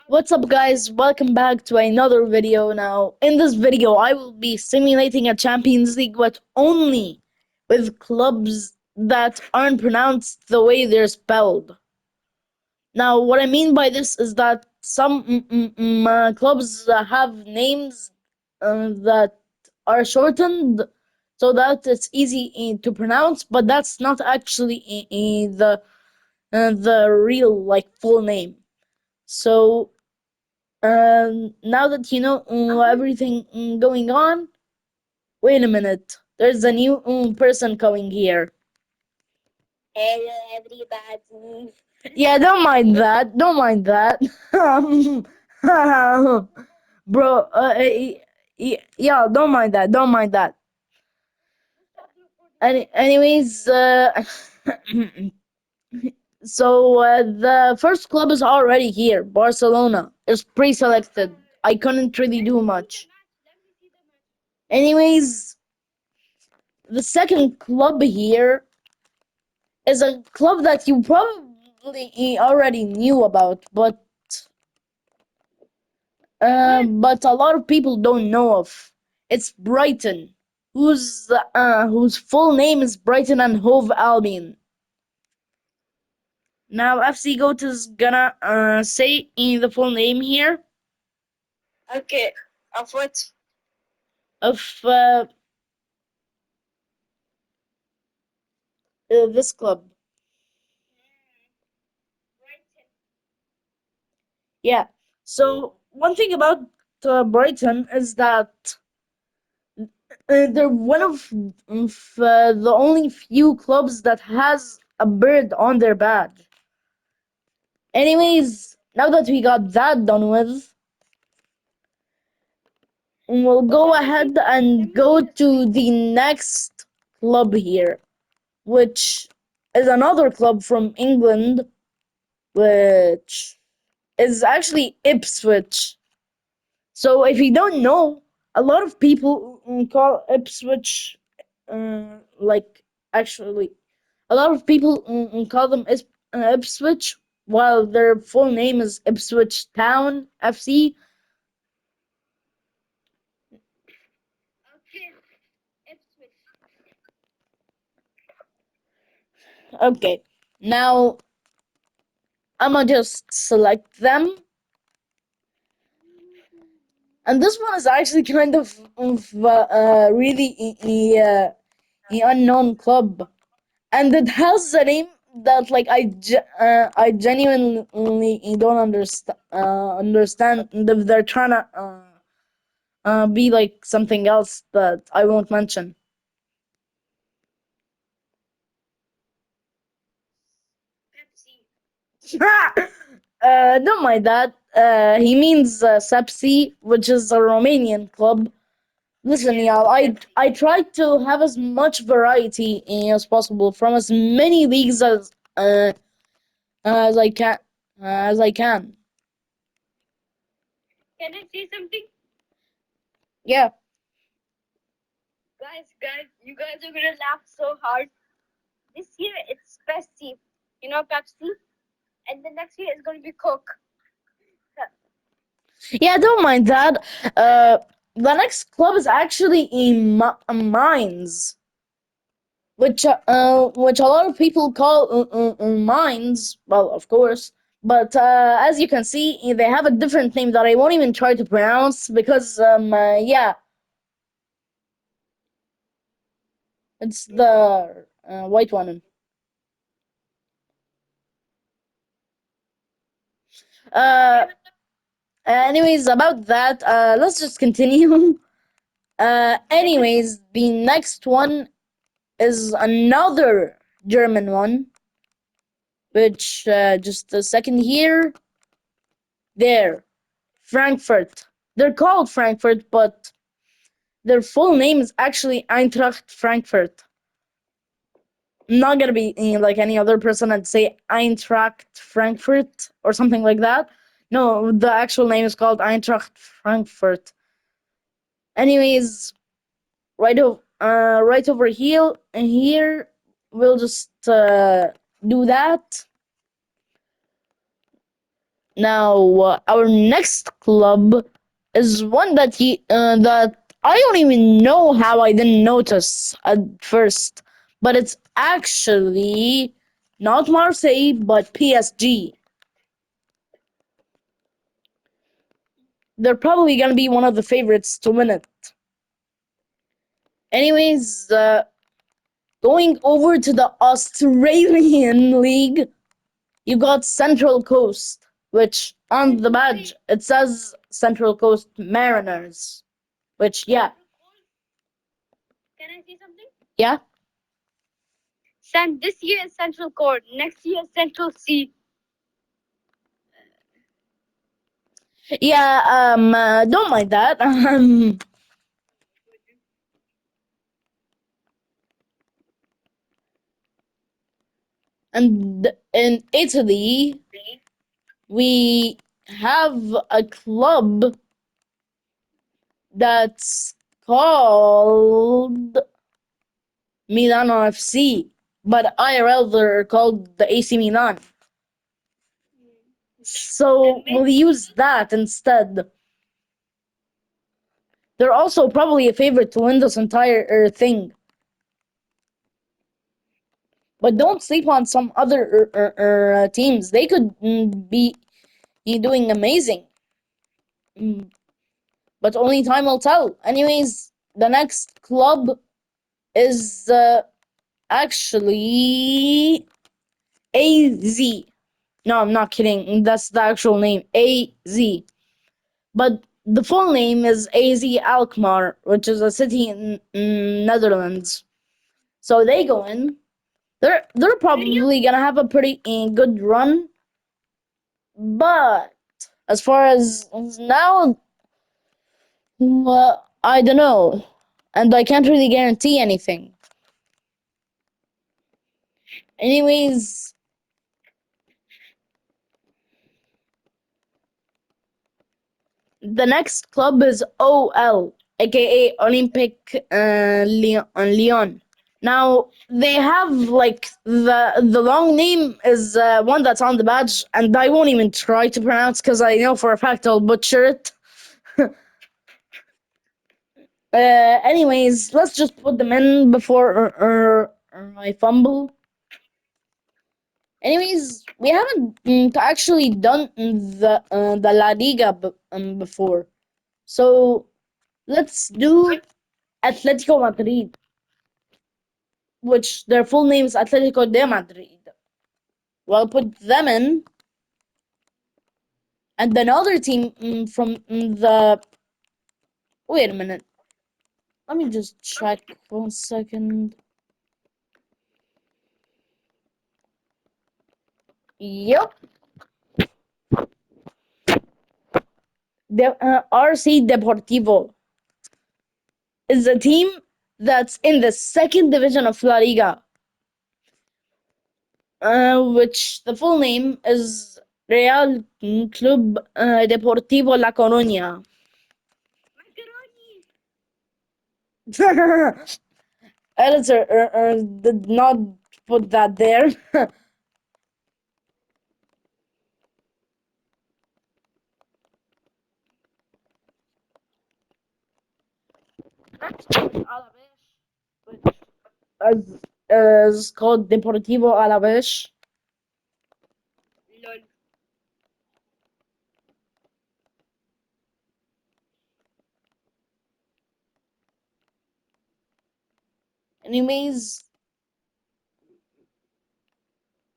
What's up, guys? Welcome back to another video. Now, in this video, I will be simulating a Champions League, but only with clubs that aren't pronounced the way they're spelled. Now, what I mean by this is that some clubs have names that are shortened so that it's easy to pronounce, but that's not actually the real full name. So now that you know everything going on, wait a minute. There's a new person coming here. Hello, everybody. Yeah, don't mind that. Don't mind that. Bro, yeah, don't mind that. Don't mind that. Anyways, so the first club is already here. Barcelona is pre-selected. I couldn't really do much. Anyways, the second club here is a club that you probably already knew about, but a lot of people don't know of. It's Brighton, whose full name is Brighton and Hove Albion. Now FC Goat is gonna say in the full name here Okay, of what? of this club. Yeah. So one thing about Brighton is that they're one of the only few clubs that has a bird on their badge. Anyways, now that we got that done with, we'll go ahead and go to the next club here, which is another club from England, which is actually Ipswich. So if you don't know, a lot of people call Ipswich like actually a lot of people call them Ipswich, while their full name is Ipswich Town FC. Okay, Ipswich. Okay, now I'ma just select them, and this one is actually kind of really a unknown club, and it has a name that I genuinely don't understand if they're trying to be like something else that I won't mention. Pepsi. Don't mind that. He means Sepsi, which is a Romanian club. Listen, Yeah, y'all, Pepsi. I try to have as much variety as possible from as many leagues as I can. As I can. Can I say something? Yeah. Guys, you guys are gonna laugh so hard. This year it's Pepsi. You know Pepsi? And the next year it's gonna be Coke. Yeah, don't mind that. The next club is actually in Mines, which a lot of people call Mines. Well, of course, but as you can see, they have a different name that I won't even try to pronounce because yeah, it's the white one. Uh, anyways, about that, let's just continue. Anyways, the next one is another German one, which just a second here. There, Frankfurt. They're called Frankfurt, but their full name is actually Eintracht Frankfurt. I'm not gonna be like any other person and say Eintracht Frankfurt or something like that. No, the actual name is called Eintracht Frankfurt. Anyways, right over here, and here we'll just do that. Now, our next club is one that I don't even know how I didn't notice at first, but it's actually not Marseille, but PSG. They're probably gonna be one of the favorites to win it. Anyways, going over to the Australian League, you got Central Coast, which on the badge it says Central Coast Mariners. Which, yeah, Can I say something? yeah, This year is Central Court. Next year is Central C. yeah. Don't mind that. And in Italy, we have a club that's called Milano FC, but IRL they're called the AC Milan. So we'll use that instead. They're also probably a favorite to win this entire thing. But don't sleep on some other teams. They could be doing amazing. Mm, but only time will tell. Anyways, the next club is actually AZ. No, I'm not kidding. That's the actual name, AZ. But the full name is AZ Alkmaar, which is a city in Netherlands. So they go in. They're probably gonna have a pretty good run. But as far as now, I don't know, and I can't really guarantee anything. Anyways, the next club is OL, aka Olympic Lyon. Now they have like the long name is one that's on the badge, and I won't even try to pronounce because I know for a fact I'll butcher it. Anyways, let's just put them in before I fumble. Anyways, we haven't actually done the La Liga before, so let's do Atletico Madrid, which their full name is Atletico de Madrid. We'll put them in, and another team from the. Wait a minute. Let me just check 1 second. Yep, RC Deportivo is a team that's in the second division of La Liga, which the full name is Real Club Deportivo La Coruña. Editor did not put that there. as is called Deportivo Alaves. Lol. Anyways,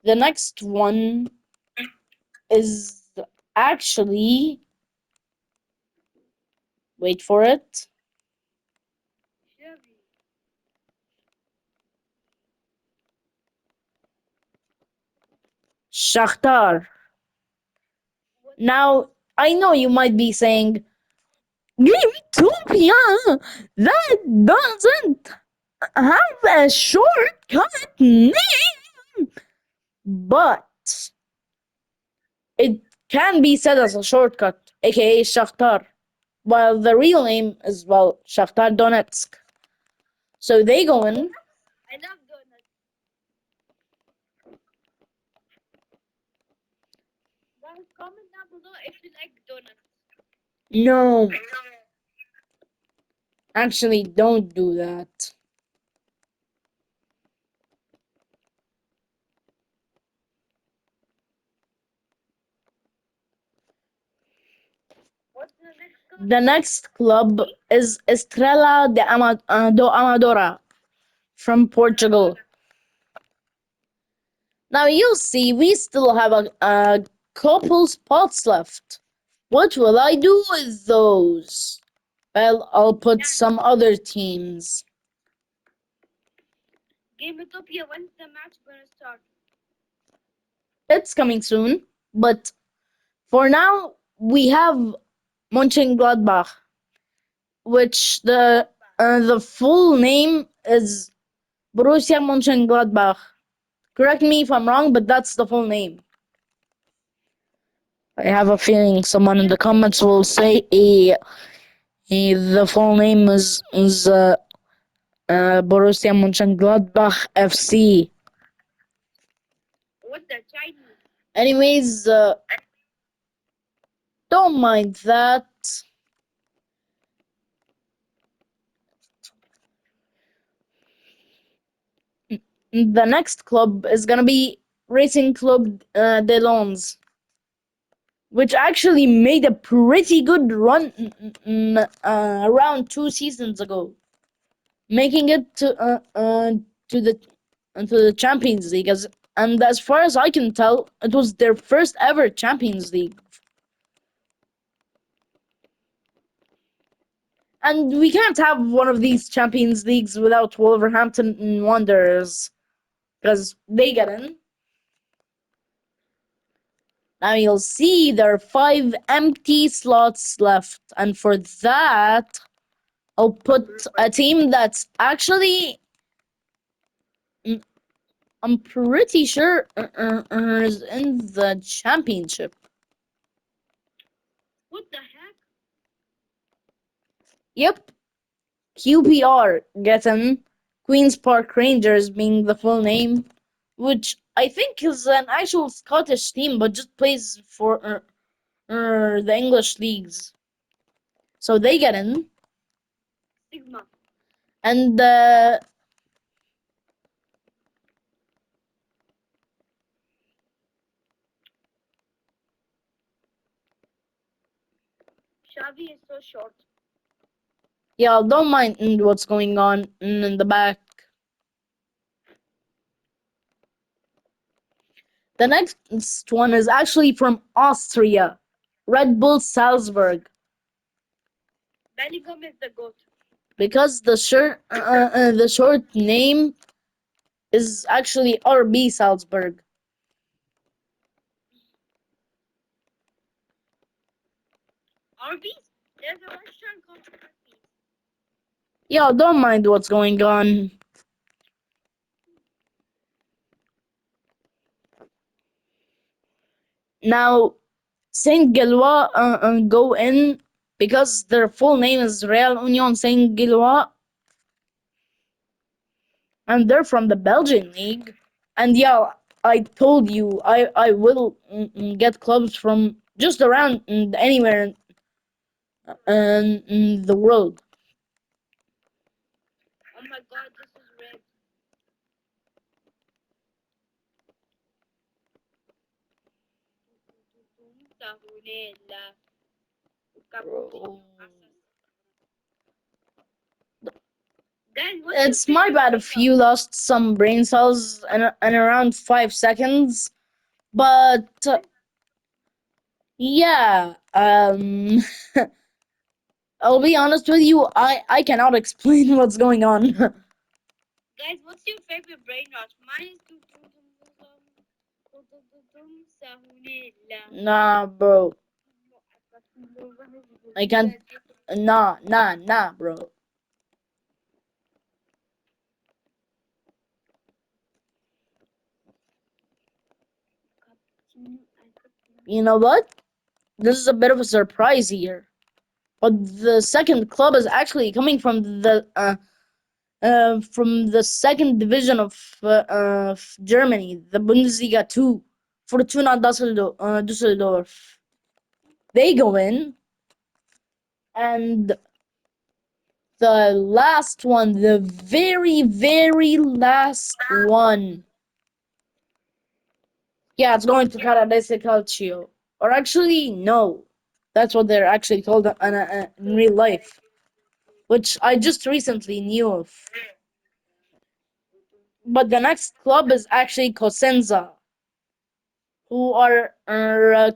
the next one is actually, wait for it, Shakhtar. Now, I know you might be saying, give me Tupia, that doesn't have a shortcut name, but it can be said as a shortcut, aka Shakhtar, while the real name is, well, Shakhtar Donetsk. So they go in. I love donuts. Guys, comment down donut. No, actually, don't do that. What's the next color? The next club is Estrela do Amadora from Portugal. Now you'll see we still have a couple spots left. What will I do with those? Well, I'll put some other teams. Game Utopia, when's the match gonna start? It's coming soon, but for now we have Mönchengladbach, which the full name is Borussia Mönchengladbach. Correct me if I'm wrong, but that's the full name. I have a feeling someone in the comments will say the full name is Borussia Mönchengladbach FC. What the Chinese? Anyways, don't mind that. The next club is gonna be Racing Club de Lons, which actually made a pretty good run around 2 seasons ago, making it to the to the Champions League. And as far as I can tell, it was their first ever Champions League. And we can't have one of these Champions Leagues without Wolverhampton Wanderers, because they get in. Now you'll see there are 5 empty slots left, and for that, I'll put a team that's actually, I'm pretty sure, is in the championship. What the heck? Yep, QPR getting Queens Park Rangers being the full name, which I think is an actual Scottish team, but just plays for the English leagues. So they get in, Sigma. and Xavi is so short. yeah, don't mind what's going on in the back. The next one is actually from Austria, Red Bull Salzburg, Bellingham is the goat. because the short name is actually RB Salzburg. Arby's? There's a restaurant called Arby's. Yeah, don't mind what's going on. Now, Saint Gillois go in because their full name is Real Union Saint Gillois, and they're from the Belgian league. And yeah, I told you I will get clubs from just around anywhere in the world. Oh my god, this is red. Guys, what's It's your my favorite bad brain if you lost some brain cells in around 5 seconds, but yeah, I'll be honest with you, I cannot explain what's going on. Guys, what's your favorite brain rot? Mine is Nah, bro, I can't. Nah, bro. You know what? This is a bit of a surprise here. But the second club is actually coming from the second division of Germany, the Bundesliga 2, Fortuna Düsseldorf. They go in, and the last one, the very, very last one. Yeah, it's going to Paradise Calcio. Or actually, no. That's what they're actually called in real life, which I just recently knew of. But the next club is actually Cosenza, who are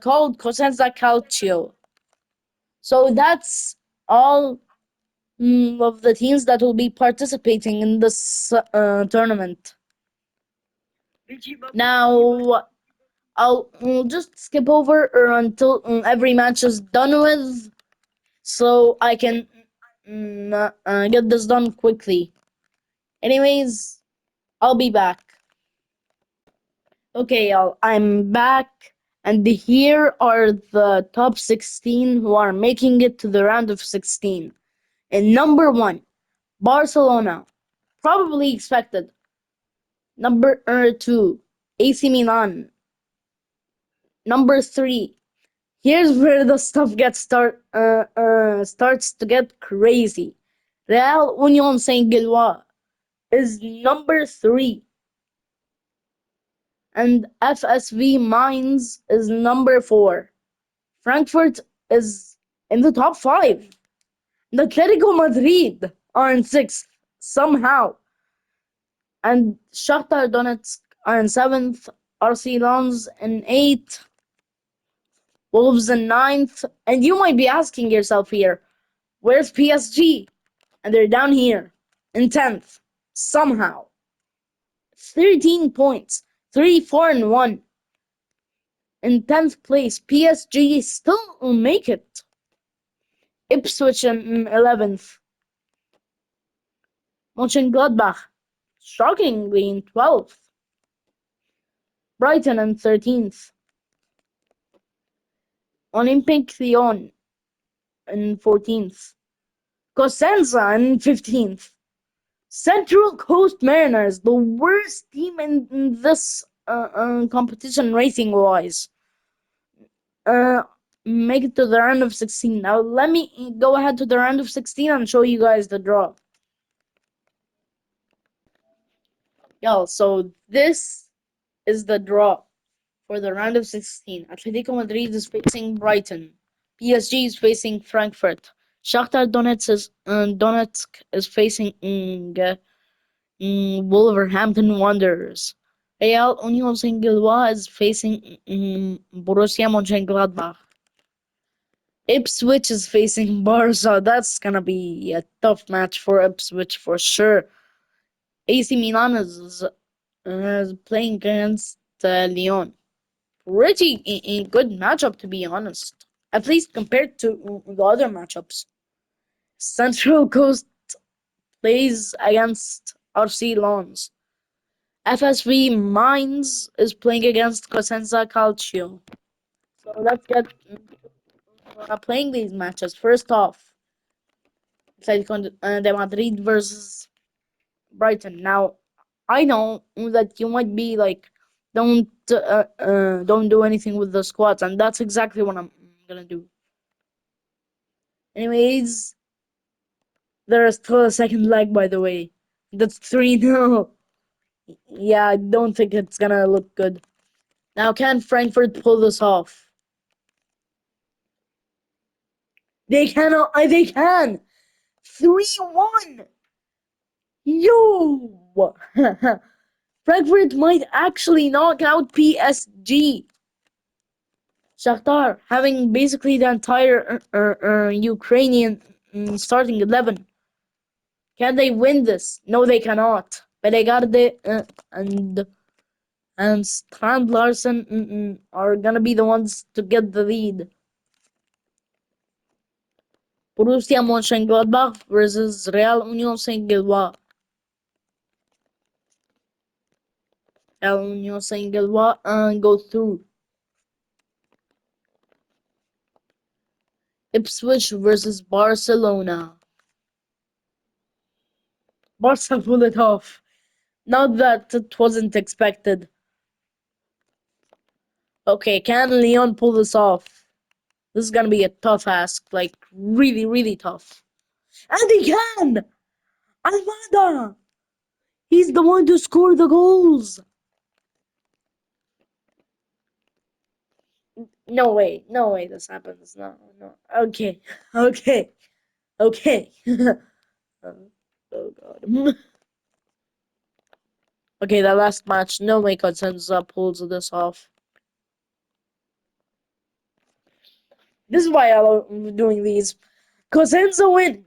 called Cosenza Calcio. So that's all of the teams that will be participating in this tournament. Now, we'll just skip over until every match is done with, so I can get this done quickly. Anyways, I'll be back. Okay, y'all, I'm back, and here are the top 16 who are making it to the round of 16. In number 1, Barcelona, probably expected. Number 2, AC Milan. Number 3, here's where the stuff starts to get crazy. Real Union Saint Gilloise is number 3, and FSV Mainz is number 4. Frankfurt is in the top 5. The Atletico Madrid are in 6th somehow, and Shakhtar Donetsk are in 7th. RC Lens in 8th. Wolves in 9th. And you might be asking yourself here, where's PSG? And they're down here in 10th somehow. 13 points, 3, 4, and 1. In 10th place, PSG still will make it. Ipswich in 11th. Mönchengladbach, shockingly, in 12th. Brighton in 13th. Olympique Lyon in 14th. Cosenza in 15th. Central Coast Mariners, the worst team in this competition rating wise. Uh, Make it to the round of 16. Now, let me go ahead to the round of 16 and show you guys the draw. Y'all, so this is the draw for the round of 16. Atletico Madrid is facing Brighton. PSG is facing Frankfurt. Donetsk is facing Wolverhampton Wanderers. Real Union Saint Gilloise is facing Borussia Mönchengladbach. Ipswich is facing Barca. That's gonna be a tough match for Ipswich for sure. AC Milan is playing against Lyon. Pretty good matchup, to be honest. At least compared to the other matchups. Central Coast plays against RC Lens. FSV Mainz is playing against Cosenza Calcio. So let's get playing these matches. First off, Atletico de Madrid versus Brighton. Now, I know that you might be like, don't do anything with the squads, and that's exactly what I'm gonna do. Anyways, there is still a second leg, by the way. That's 3-0. Yeah, I don't think it's gonna look good. Now, can Frankfurt pull this off? They cannot. They can. 3-1. Yo. Frankfurt might actually knock out PSG. Shakhtar having basically the entire Ukrainian starting 11. Can they win this? No, they cannot. But they got and Strand Larsen are gonna be the ones to get the lead. Borussia Mönchengladbach versus Real Union Saint Gilloise. Real Union Saint Gilloise go through. Ipswich versus Barcelona. Barca pull it off. Not that it wasn't expected. Okay, can Lyon pull this off? This is gonna be a tough ask, like really, really tough. And he can! Almada! He's the one to score the goals! No way this happens. No, no. Okay, okay, okay. Oh god. Okay, that last match, no way Cosenza pulls this off. This is why I'm doing these. Cosenza win!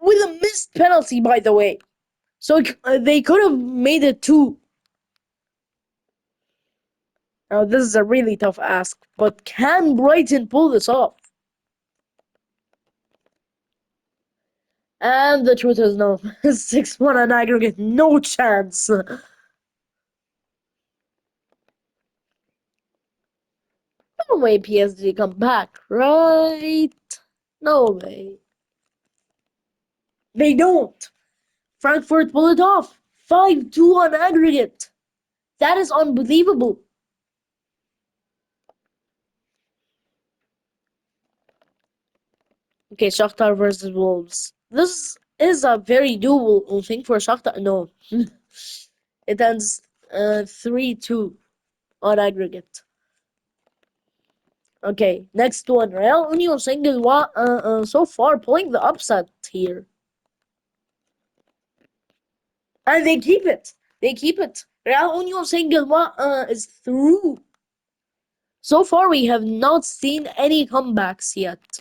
With a missed penalty, by the way. So they could have made it two. Now, this is a really tough ask, but can Brighton pull this off? And the truth is no. 6-1 on aggregate, no chance. No way PSG come back, right? No way. They don't. Frankfurt pull it off. 5-2 on aggregate. That is unbelievable. Okay, Shakhtar versus Wolves. This is a very doable thing for Shakhtar. No. It ends 3-2 on aggregate. Okay, next one. Real Union single so far pulling the upset here. And they keep it. They keep it. Real Union single is through. So far, we have not seen any comebacks yet.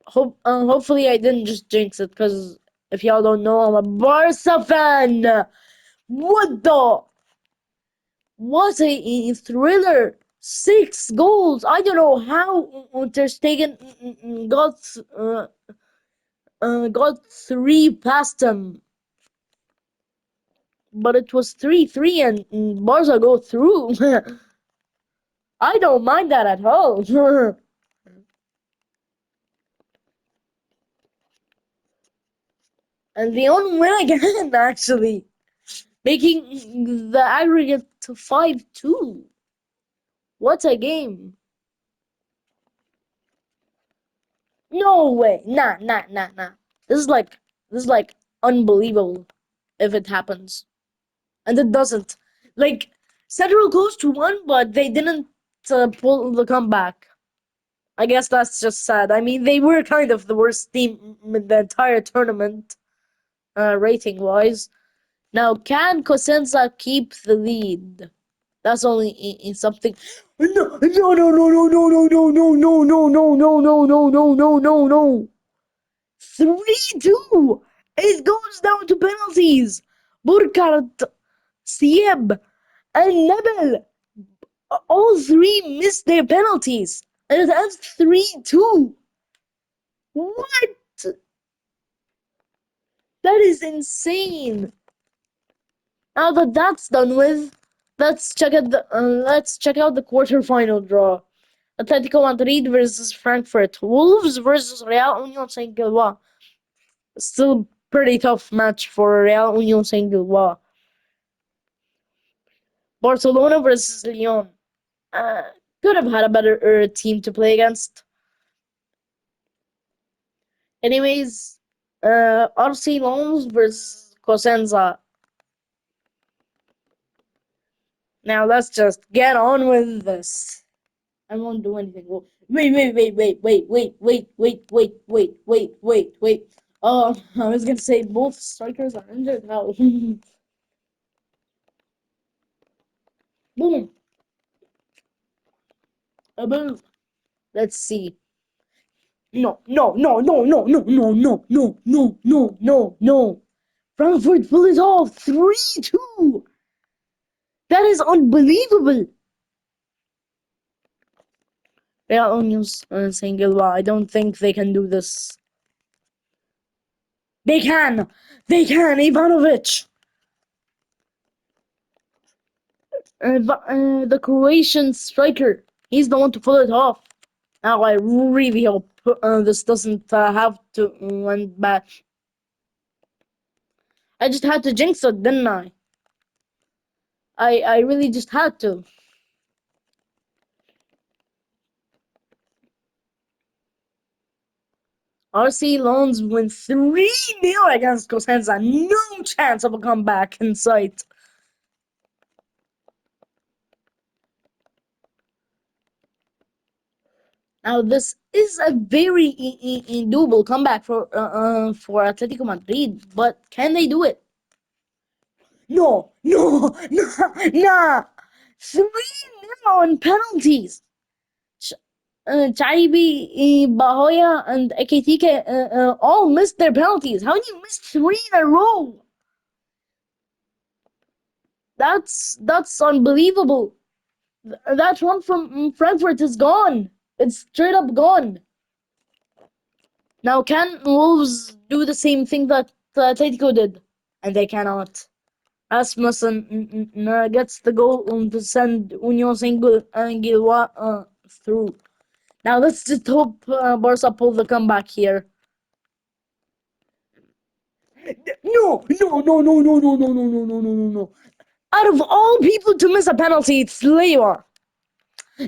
Hopefully, I didn't just jinx it, because if y'all don't know, I'm a Barca fan. What the? What a thriller! 6 goals. I don't know how Ter Stegen got three past him, but it was 3-3, and Barca go through. I don't mind that at all. And they only win again, actually, making the aggregate to 5-2. What a game! No way! Nah. This is like unbelievable if it happens, and it doesn't. Like Central Coast won, but they didn't pull the comeback. I guess that's just sad. I mean, they were kind of the worst team in the entire tournament, rating wise. Now, can Cosenza keep the lead? That's only in something. No. 3-2. It goes down to penalties. Burkhardt, Sieb, and Nebel, all three missed their penalties. And it ends 3-2. What? That is insane. Now that that's done with, let's check out the quarterfinal draw. Atletico Madrid versus Frankfurt. Wolves versus Real Union Saint Gilloise. Still pretty tough match for Real Union Saint Gilloise. Barcelona versus Lyon. Uh, could have had a better team to play against. Anyways, RC Lons versus Cosenza. Now let's just get on with this. I won't do anything. Wait. Oh, I was gonna say both strikers are injured. How? Boom. A boom. Let's see. No. Frankfurt pull it off. 3-2. That is unbelievable. Real Unions saying Gilwa. I don't think they can do this. They can. Ivanovic. The Croatian striker. He's the one to pull it off. Now I really hope this doesn't have to went back. I just had to jinx it, didn't I? I really just had to. RC Loans win 3-0 against Cosenza. No chance of a comeback in sight. Now this is a very doable comeback for Atletico Madrid, but can they do it? No, no, no, nah. 3-0 on penalties. Chaibi, Bahoya, and Ekitike all missed their penalties. How do you miss 3 in a row? That's unbelievable. That one from Frankfurt is gone. It's straight up gone. Now, can Wolves do the same thing that Atletico did? And they cannot. Rasmussen gets the goal to send Union Saint-Gilloise through. Now, let's just hope Barca pull the comeback here. No, no, no, no, no, no, no, no, no, no, no, no, no. Out of all people to miss a penalty, it's Lewa.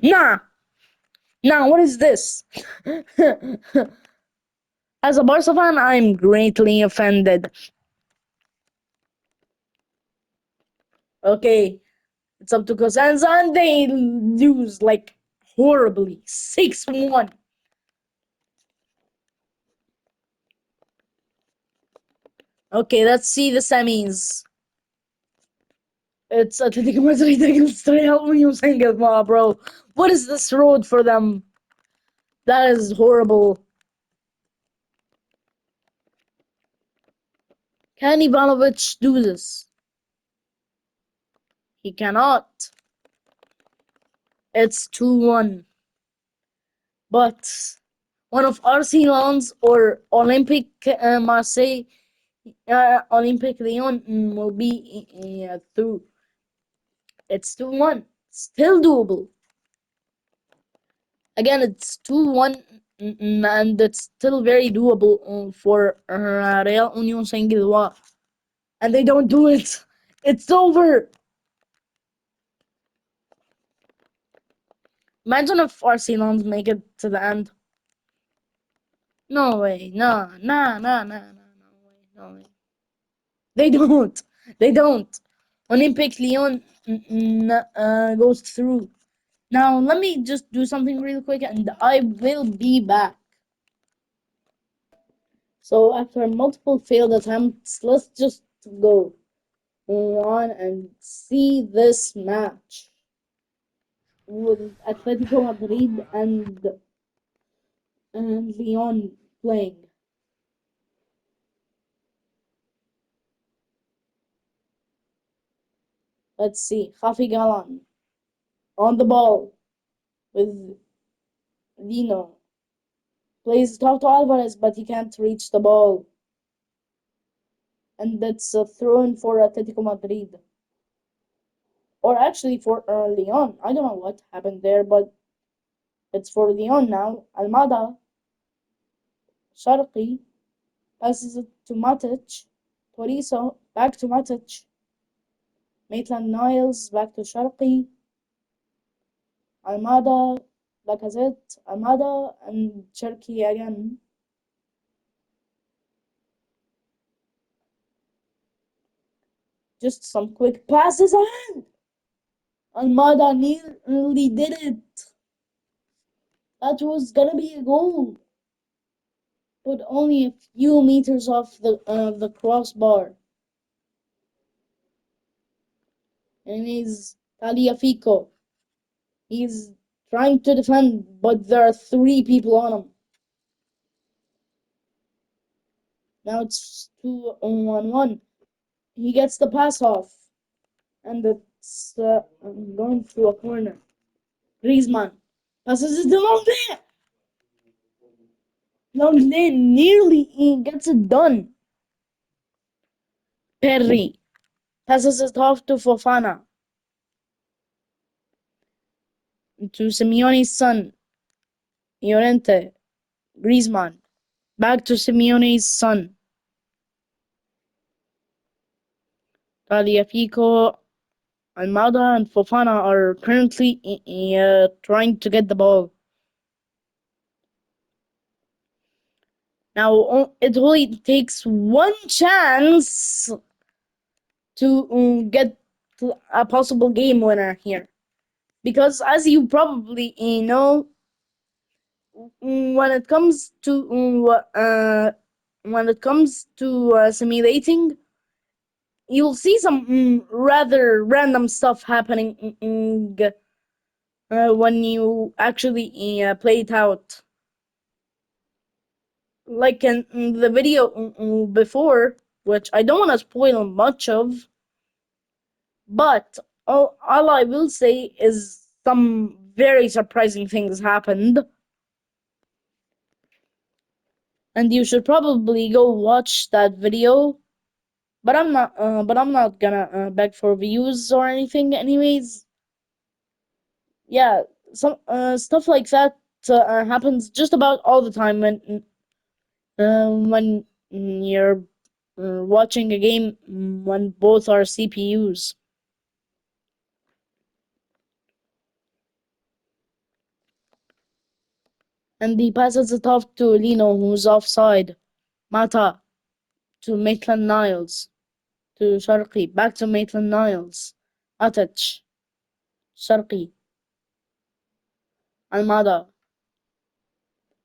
Nah. Nah, what is this? As a Barca fan, I'm greatly offended. Okay, it's up to Cosenza, and they lose like horribly, 6-1. Okay, let's see the semis. It's Atletico Madrid against Real Union Saint-Gilloise, bro. What is this road for them? That is horrible. Can Ivanovic do this? He cannot. It's 2-1. But one of RC Lens or Olympique Marseille, Olympique Lyon will be through. It's 2-1. Still doable. Again, it's 2-1, and it's still very doable for Real Union Saint-Gilloise. And they don't do it. It's over. Imagine if RC Lens make it to the end. No way. No, no, no, no, no, no way. No way. They don't. They don't. Olympique Lyon goes through. Now, let me just do something real quick and I will be back. So, after multiple failed attempts, let's just go on and see this match with Atletico Madrid and Lyon playing. Let's see. Khafi Galan on the ball with Lino. Plays tough to Alvarez, but he can't reach the ball. And that's a throw in for Atletico Madrid. Or actually for Lyon. I don't know what happened there, but it's for Lyon now. Almada, Sharqi, passes it to Matic. Toriso, back to Matic. Maitland Niles, back to Sharqi. Almada, Lacazette, Almada, and Cherki again. Just some quick passes and Almada nearly did it. That was gonna be a goal, but only a few meters off the crossbar. And he's Taliafico. He's trying to defend, but there are 3 people on him. Now it's 2-1-1. He gets the pass off, and it's going through a corner. Griezmann passes it to Longlet. Longlet nearly gets it done. Perry passes it off to Fofana. To Simeone's son, Llorente. Griezmann. Back to Simeone's son. Tagliafico, Almada, and Fofana are currently trying to get the ball. Now it only takes one chance to get a possible game winner here, because as you probably know, when it comes to simulating, you'll see some rather random stuff happening when you actually play it out. Like in the video before, which I don't want to spoil much of, but all I will say is some very surprising things happened, and you should probably go watch that video. But I'm not gonna beg for views or anything. Anyways, yeah, some stuff like that happens just about all the time when you're watching a game when both are CPUs. And he passes it off to Lino, who's offside. Mata to Maitland Niles, to Sharqi, back to Maitland Niles. Atic, Sharqi, Almada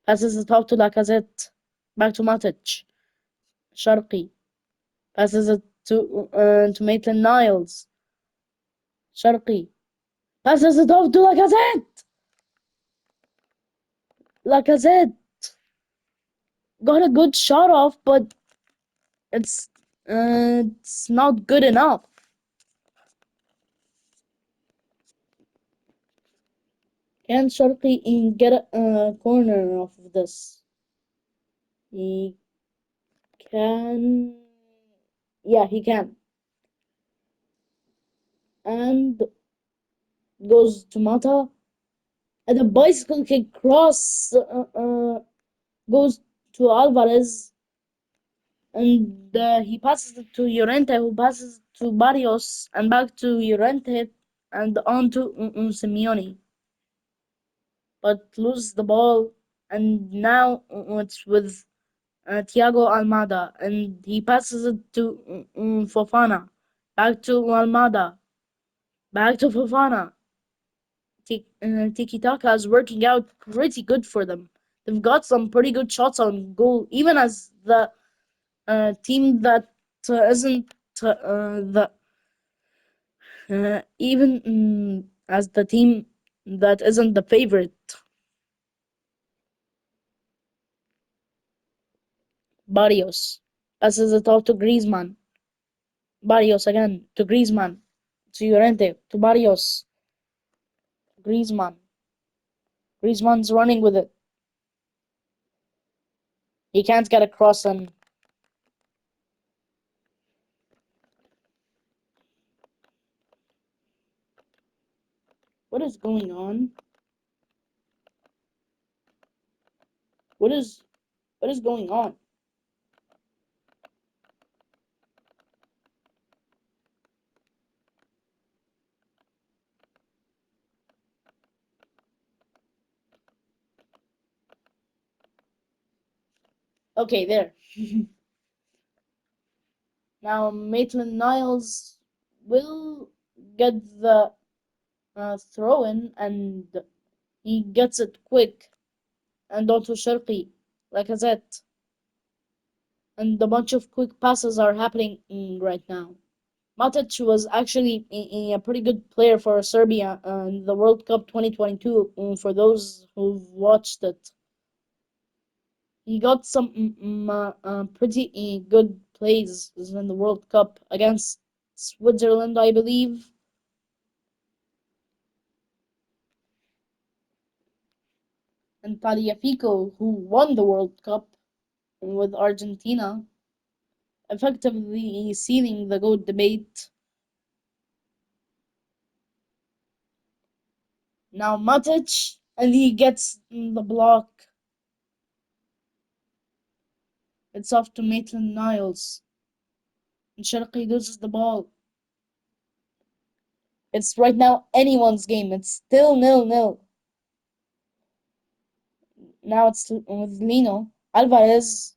passes it off to Lacazette, back to Matic, Sharqi passes it to Maitland Niles, Sharqi passes it off to Lacazette. Lacazette got a good shot off, but it's it's not good enough. Can Sharqi get a corner off of this? He can. Yeah, he can. And goes to Mata. And the bicycle kick cross goes to Alvarez. And he passes it to Llorente, who passes to Barrios. And back to Llorente. And on to Simeone. But loses the ball. And now it's with Thiago Almada, and he passes it to Fofana, back to Almada, back to Fofana. Tiki Taka is working out pretty good for them. They've got some pretty good shots on goal, even as the team that isn't the even as the team that isn't the favorite. Barrios passes it off to Griezmann. Barrios again to Griezmann, to Llorente, to Barrios. Griezmann. Griezmann's running with it. He can't get across and what is going on? What is what is going on? Okay, there. Now Maitland Niles will get the throw in and he gets it quick and onto Sharqi, like I said. And a bunch of quick passes are happening right now. Matic was actually a pretty good player for Serbia in the World Cup 2022. For those who've watched it, he got some pretty good plays in the World Cup against Switzerland, I believe. And Tagliafico, who won the World Cup with Argentina, effectively sealing the GOAT debate. Now Matic, and he gets the block. It's off to Maitland Niles. And Sharqi loses the ball. It's right now anyone's game. It's still 0-0. Now it's with Lino. Alvarez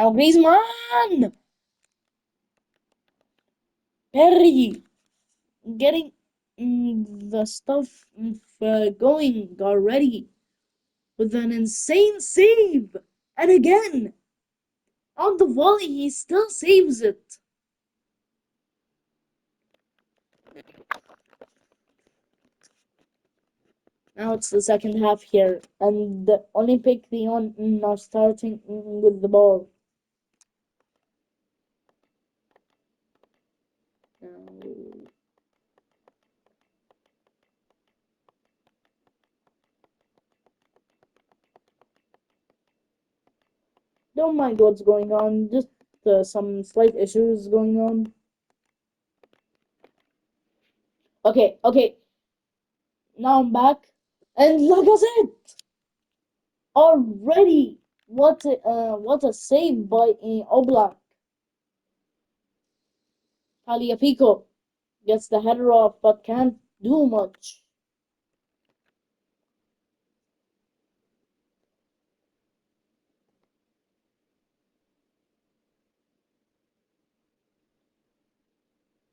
Now Griezmann! Perry! Getting the stuff going already with an insane save. And again, on the volley, he still saves it. Now it's the second half here, and the Olympic Lyon are starting with the ball. Now, don't mind what's going on, just some slight issues going on. Okay, okay, now I'm back, and Lacazette already. What a save by Oblak. Tagliafico gets the header off, but can't do much.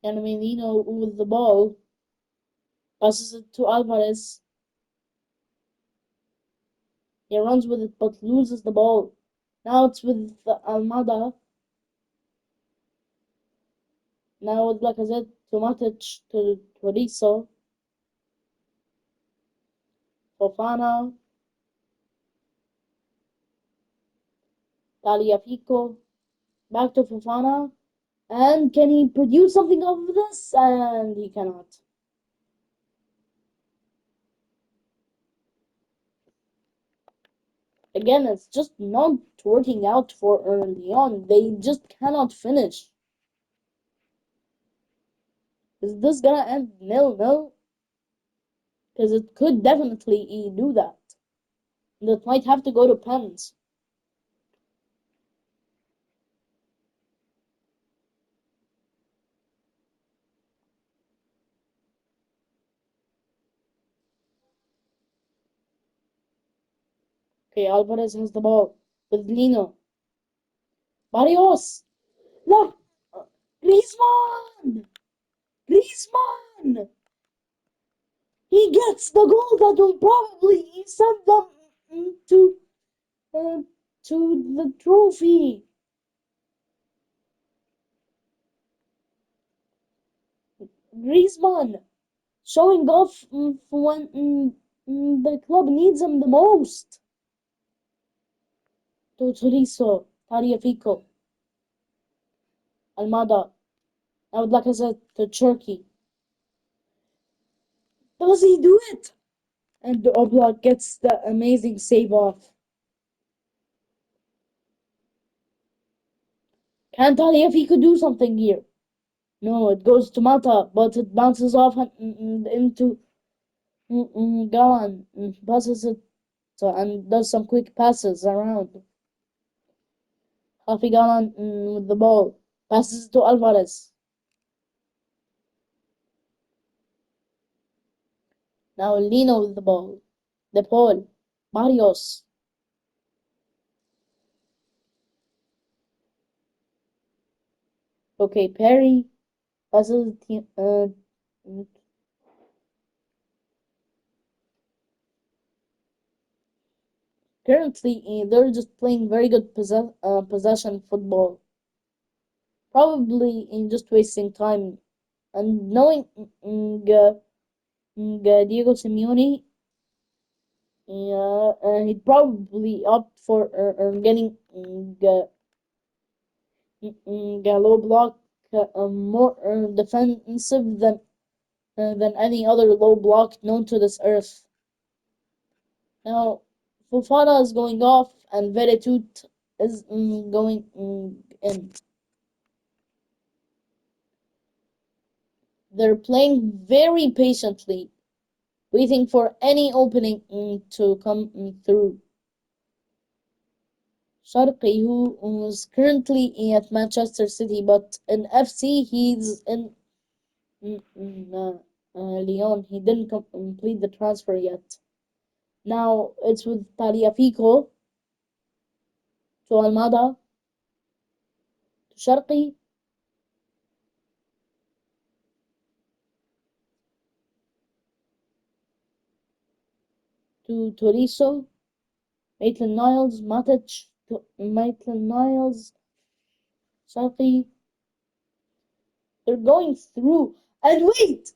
And Menino with the ball passes it to Alvarez. He runs with it but loses the ball. Now it's with Almada. Now with Lacazette to Matic to Tolisso. Fofana. Tagliafico. Back to Fofana. And can he produce something of this? And he cannot. Again, it's just not working out for Lyon. They just cannot finish. Is this gonna end 0-0? Because it could definitely do that. That might have to go to pens. Okay, Alvarez has the ball with Lino. Barrios! Look! Griezmann! Griezmann! He gets the goal that will probably send them to uh, to the trophy. Griezmann showing off when the club needs him the most. To Tolisso, Tagliafico, Almada. Now with Lacazette to Cherki. Does he do it? And Oblak gets the amazing save off. Can Tagliafico do something here? No, it goes to Mata, but it bounces off into Galan. Passes it and does some quick passes around. Hafi Galan with the ball. Passes it to Alvarez. Now Lino with the ball. De Paul. Barrios. Okay, Perry passes it currently, they're just playing very good possession football. Probably in just wasting time. And knowing Diego Simeone, he'd probably opt for getting low block more defensive than any other low block known to this earth. Now, Fofana is going off, and Veretout is going in. They're playing very patiently, waiting for any opening to come through. Sharqi, who is currently at Manchester City, but in FC he's in Lyon. He didn't complete the transfer yet. Now it's with Tagliafico to Almada. Sharqi to Toriso, Maitland-Niles, Matic to Maitland-Niles, Sharqi. They're going through. And wait!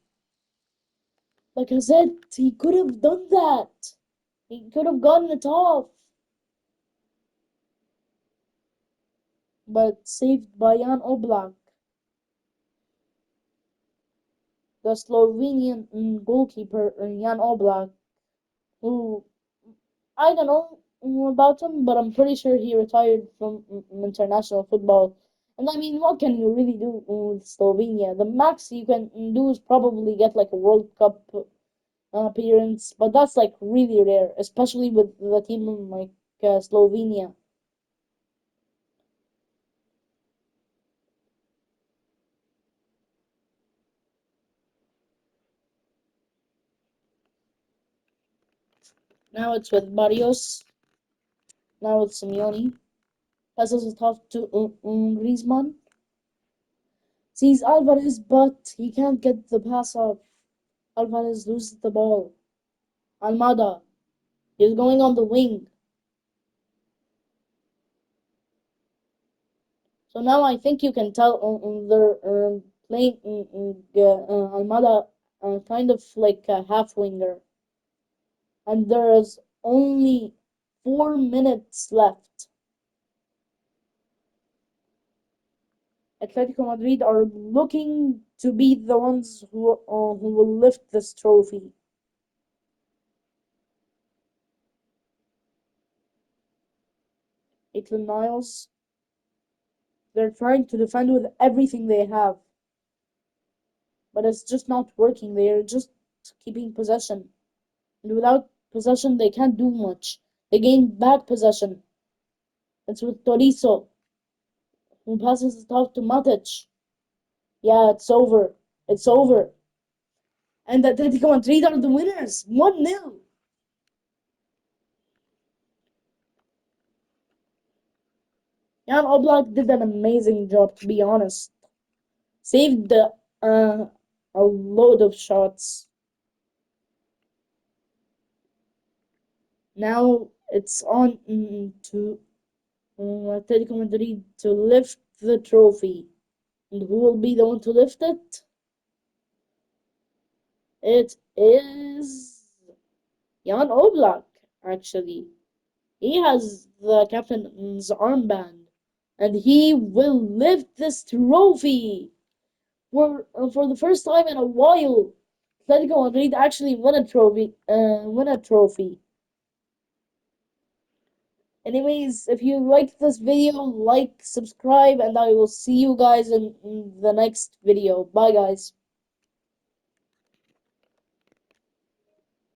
Like I said, he could have done that. He could have gotten it off. But saved by Jan Oblak, the Slovenian goalkeeper Jan Oblak, who I don't know about him, but I'm pretty sure he retired from international football. And I mean, what can you really do with Slovenia? The max you can do is probably get like a World Cup appearance, but that's like really rare, especially with the team like Slovenia. Now it's with Barrios. Now it's Simeone. Passes it off to Griezmann. Sees Alvarez, but he can't get the pass off. Alvarez loses the ball. Almada is going on the wing. So now I think you can tell they're playing Almada kind of like a half winger. And there is only 4 minutes left. Atletico Madrid are looking to be the ones who will lift this trophy. Maitland Niles, they're trying to defend with everything they have, but it's just not working. They are just keeping possession, and without possession, they can't do much. They gain back possession. It's with Toriso, who passes it off to Matic. Yeah, it's over. It's over. And Atletico Madrid are the winners. 1-0. Jan Oblak did an amazing job, to be honest. Saved a load of shots. Now it's on to Atletico Madrid to lift the trophy. And who will be the one to lift it? It is Jan Oblak, actually. He has the captain's armband, and he will lift this trophy for the first time in a while. Atletico Madrid actually win a trophy. Win a trophy. Anyways, if you like this video, like, subscribe, and I will see you guys in the next video. Bye, guys.